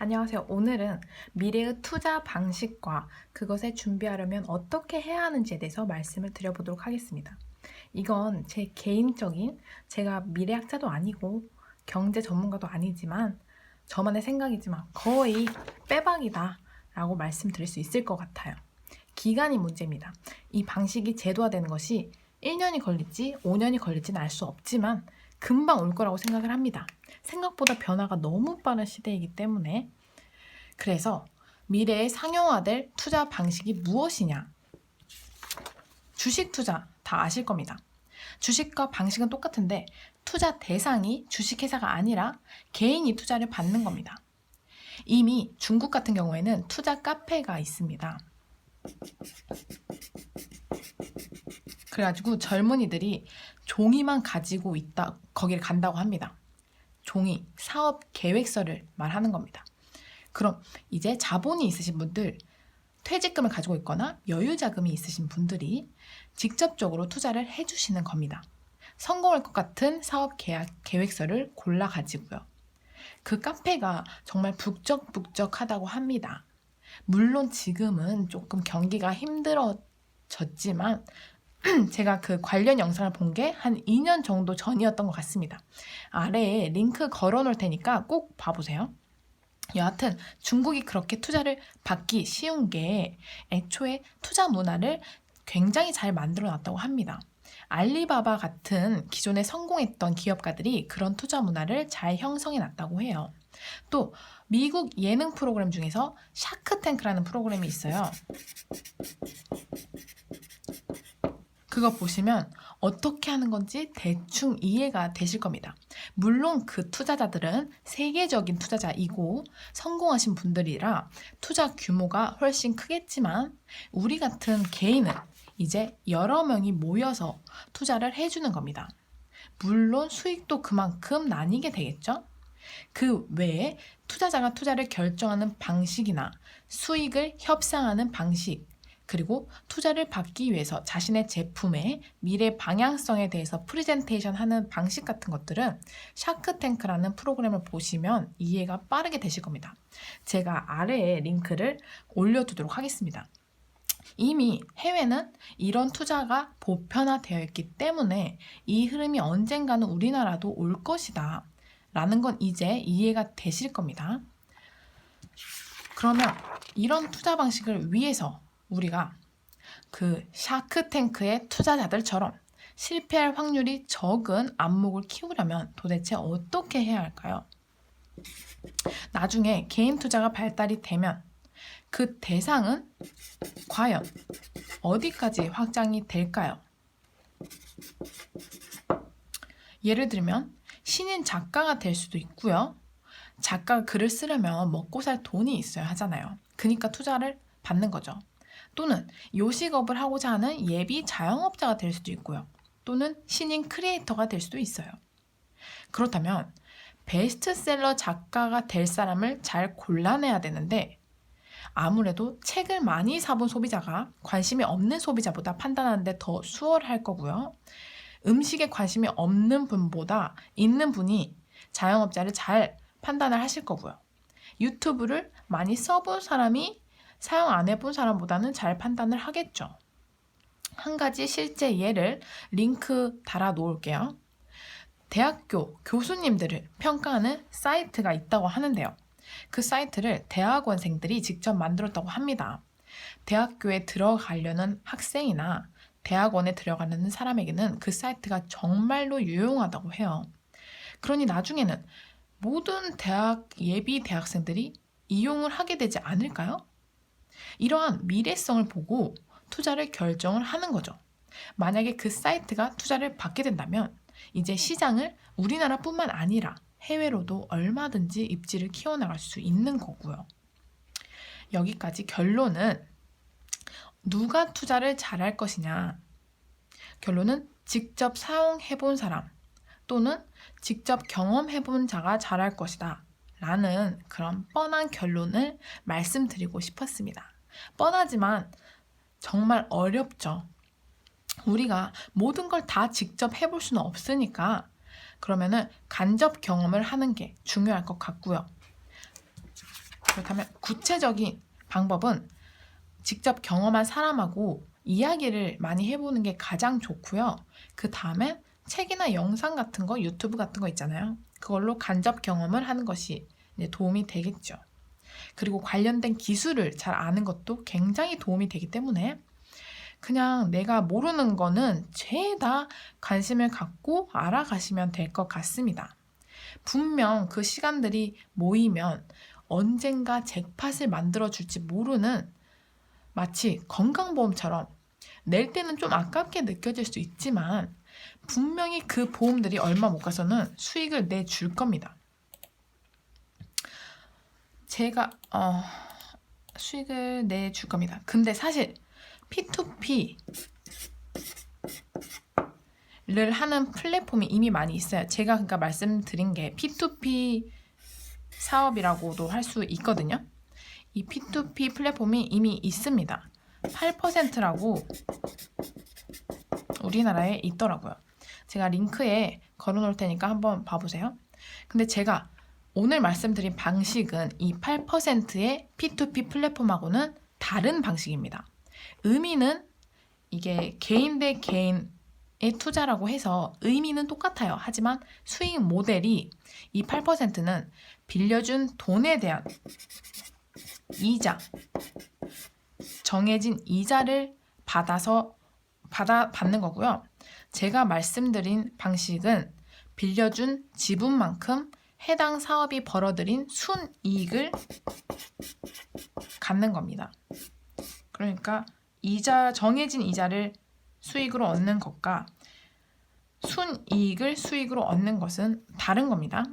안녕하세요. 오늘은 미래의 투자 방식과 그것을 준비하려면 어떻게 해야 하는지에 대해서 말씀을 드려보도록 하겠습니다. 이건 제 개인적인, 제가 미래학자도 아니고 경제 전문가도 아니지만 저만의 생각이지만 거의 빼박이다 라고 말씀드릴 수 있을 것 같아요. 기간이 문제입니다. 이 방식이 제도화되는 것이 1년이 걸릴지 5년이 걸릴지는 알 수 없지만 금방 올 거라고 생각을 합니다. 생각보다 변화가 너무 빠른 시대이기 때문에. 그래서 미래에 상용화될 투자 방식이 무엇이냐? 주식 투자 다 아실 겁니다. 주식과 방식은 똑같은데 투자 대상이 주식회사가 아니라 개인이 투자를 받는 겁니다. 이미 중국 같은 경우에는 투자 카페가 있습니다. 그래가지고 젊은이들이 종이만 가지고 있다, 거기를 간다고 합니다. 종이, 사업 계획서를 말하는 겁니다. 그럼 이제 자본이 있으신 분들, 퇴직금을 가지고 있거나 여유 자금이 있으신 분들이 직접적으로 투자를 해주시는 겁니다. 성공할 것 같은 사업 계획서를 골라 가지고요. 그 카페가 정말 북적북적하다고 합니다. 물론 지금은 조금 경기가 힘들어졌지만 제가 그 관련 영상을 본 게 한 2년 정도 전이었던 것 같습니다. 아래에 링크 걸어 놓을 테니까 꼭 봐보세요. 여하튼 중국이 그렇게 투자를 받기 쉬운 게 애초에 투자 문화를 굉장히 잘 만들어 놨다고 합니다. 알리바바 같은 기존에 성공했던 기업가들이 그런 투자 문화를 잘 형성해 놨다고 해요. 또 미국 예능 프로그램 중에서 샤크탱크라는 프로그램이 있어요. 그거 보시면 어떻게 하는 건지 대충 이해가 되실 겁니다. 물론 그 투자자들은 세계적인 투자자이고 성공하신 분들이라 투자 규모가 훨씬 크겠지만 우리 같은 개인은 이제 여러 명이 모여서 투자를 해주는 겁니다. 물론 수익도 그만큼 나뉘게 되겠죠? 그 외에 투자자가 투자를 결정하는 방식이나 수익을 협상하는 방식, 그리고 투자를 받기 위해서 자신의 제품의 미래 방향성에 대해서 프레젠테이션 하는 방식 같은 것들은 샤크탱크라는 프로그램을 보시면 이해가 빠르게 되실 겁니다. 제가 아래에 링크를 올려두도록 하겠습니다. 이미 해외는 이런 투자가 보편화되어 있기 때문에 이 흐름이 언젠가는 우리나라도 올 것이다 라는 건 이제 이해가 되실 겁니다. 그러면 이런 투자 방식을 위해서 우리가 그 샤크탱크의 투자자들처럼 실패할 확률이 적은 안목을 키우려면 도대체 어떻게 해야 할까요? 나중에 개인 투자가 발달이 되면 그 대상은 과연 어디까지 확장이 될까요? 예를 들면 신인 작가가 될 수도 있고요. 작가가 글을 쓰려면 먹고 살 돈이 있어야 하잖아요. 그러니까 투자를 받는 거죠. 또는 요식업을 하고자 하는 예비 자영업자가 될 수도 있고요. 또는 신인 크리에이터가 될 수도 있어요. 그렇다면 베스트셀러 작가가 될 사람을 잘 골라내야 되는데 아무래도 책을 많이 사본 소비자가 관심이 없는 소비자보다 판단하는데 더 수월할 거고요. 음식에 관심이 없는 분보다 있는 분이 자영업자를 잘 판단을 하실 거고요. 유튜브를 많이 써본 사람이 사용 안 해본 사람보다는 잘 판단을 하겠죠. 한 가지 실제 예를 링크 달아 놓을게요. 대학교 교수님들을 평가하는 사이트가 있다고 하는데요. 그 사이트를 대학원생들이 직접 만들었다고 합니다. 대학교에 들어가려는 학생이나 대학원에 들어가려는 사람에게는 그 사이트가 정말로 유용하다고 해요. 그러니 나중에는 모든 예비 대학생들이 이용을 하게 되지 않을까요? 이러한 미래성을 보고 투자를 결정을 하는 거죠. 만약에 그 사이트가 투자를 받게 된다면 이제 시장을 우리나라뿐만 아니라 해외로도 얼마든지 입지를 키워나갈 수 있는 거고요. 여기까지 결론은 누가 투자를 잘할 것이냐? 결론은 직접 사용해본 사람 또는 직접 경험해본 자가 잘할 것이다 라는 그런 뻔한 결론을 말씀드리고 싶었습니다. 뻔하지만 정말 어렵죠. 우리가 모든 걸 다 직접 해볼 수는 없으니까 그러면은 간접 경험을 하는 게 중요할 것 같고요. 그렇다면 구체적인 방법은 직접 경험한 사람하고 이야기를 많이 해보는 게 가장 좋고요. 그 다음에 책이나 영상 같은 거, 유튜브 같은 거 있잖아요. 그걸로 간접 경험을 하는 것이 이제 도움이 되겠죠. 그리고 관련된 기술을 잘 아는 것도 굉장히 도움이 되기 때문에 그냥 내가 모르는 거는 죄다 관심을 갖고 알아가시면 될 것 같습니다. 분명 그 시간들이 모이면 언젠가 잭팟을 만들어줄지 모르는 마치 건강보험처럼 낼 때는 좀 아깝게 느껴질 수 있지만 분명히 그 보험들이 얼마 못 가서는 수익을 내줄 겁니다. 제가 수익을 내줄 겁니다. 근데 사실 P2P를 하는 플랫폼이 이미 많이 있어요. 제가 그러니까 말씀드린 게 P2P 사업이라고도 할 수 있거든요. 이 P2P 플랫폼이 이미 있습니다. 8%라고 우리나라에 있더라고요. 제가 링크에 걸어놓을 테니까 한번 봐보세요. 근데 제가 오늘 말씀드린 방식은 이 8%의 P2P 플랫폼하고는 다른 방식입니다. 의미는 이게 개인 대 개인의 투자라고 해서 의미는 똑같아요. 하지만 수익 모델이 이 8%는 빌려준 돈에 대한 이자, 정해진 이자를 받는 거고요. 제가 말씀드린 방식은 빌려준 지분만큼 해당 사업이 벌어들인 순이익을 갖는 겁니다. 그러니까 정해진 이자를 수익으로 얻는 것과 순이익을 수익으로 얻는 것은 다른 겁니다.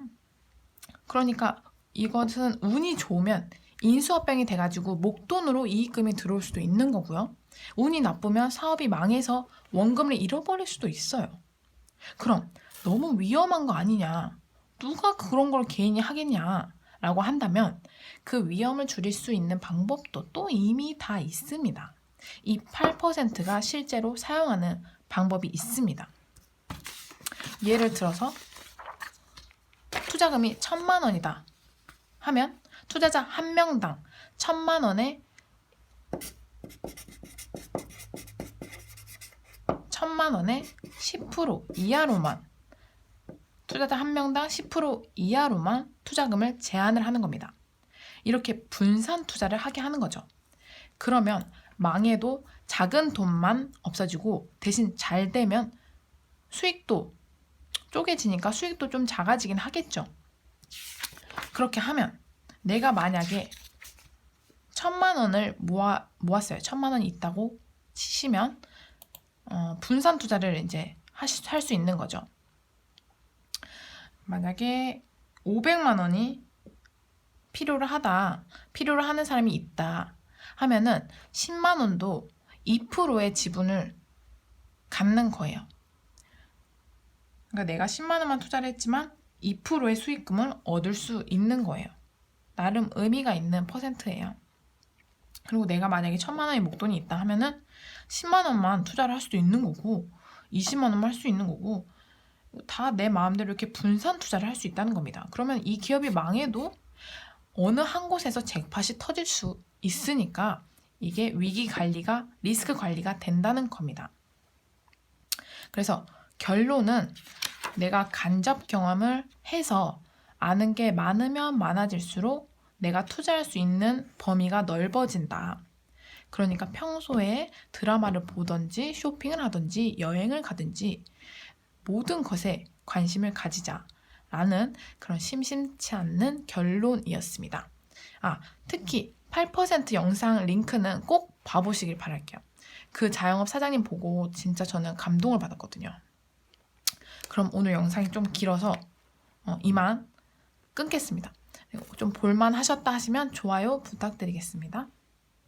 그러니까 이것은 운이 좋으면 인수합병이 돼가지고 목돈으로 이익금이 들어올 수도 있는 거고요. 운이 나쁘면 사업이 망해서 원금을 잃어버릴 수도 있어요. 그럼 너무 위험한 거 아니냐? 누가 그런 걸 개인이 하겠냐? 라고 한다면 그 위험을 줄일 수 있는 방법도 또 이미 다 있습니다. 이 8%가 실제로 사용하는 방법이 있습니다. 예를 들어서 투자금이 1,000만 원이다 하면 투자자 한 명당 1,000만 원에 10% 이하로만 투자자 한 명당 10% 이하로만 투자금을 제한을 하는 겁니다. 이렇게 분산 투자를 하게 하는 거죠. 그러면 망해도 작은 돈만 없어지고 대신 잘 되면 수익도 쪼개지니까 수익도 좀 작아지긴 하겠죠. 그렇게 하면 내가 만약에 1,000만 원을 모았어요. 1,000만 원이 있다고 치시면 분산 투자를 이제 할 수 있는 거죠. 만약에 500만 원이 필요로 하는 사람이 있다 하면은 10만 원도 2%의 지분을 갖는 거예요. 그러니까 내가 10만 원만 투자를 했지만 2%의 수익금을 얻을 수 있는 거예요. 나름 의미가 있는 퍼센트예요. 그리고 내가 만약에 1,000만 원의 목돈이 있다 하면은 10만 원만 투자를 할 수도 있는 거고 20만 원만 할 수 있는 거고 다 내 마음대로 이렇게 분산 투자를 할 수 있다는 겁니다. 그러면 이 기업이 망해도 어느 한 곳에서 잭팟이 터질 수 있으니까 이게 위기 관리가, 리스크 관리가 된다는 겁니다. 그래서 결론은 내가 간접 경험을 해서 아는 게 많으면 많아질수록 내가 투자할 수 있는 범위가 넓어진다. 그러니까 평소에 드라마를 보든지 쇼핑을 하든지 여행을 가든지 모든 것에 관심을 가지자라는 그런 심심치 않는 결론이었습니다. 특히 8% 영상 링크는 꼭 봐보시길 바랄게요. 그 자영업 사장님 보고 진짜 저는 감동을 받았거든요. 그럼 오늘 영상이 좀 길어서 이만 끊겠습니다. 좀 볼만 하셨다 하시면 좋아요 부탁드리겠습니다.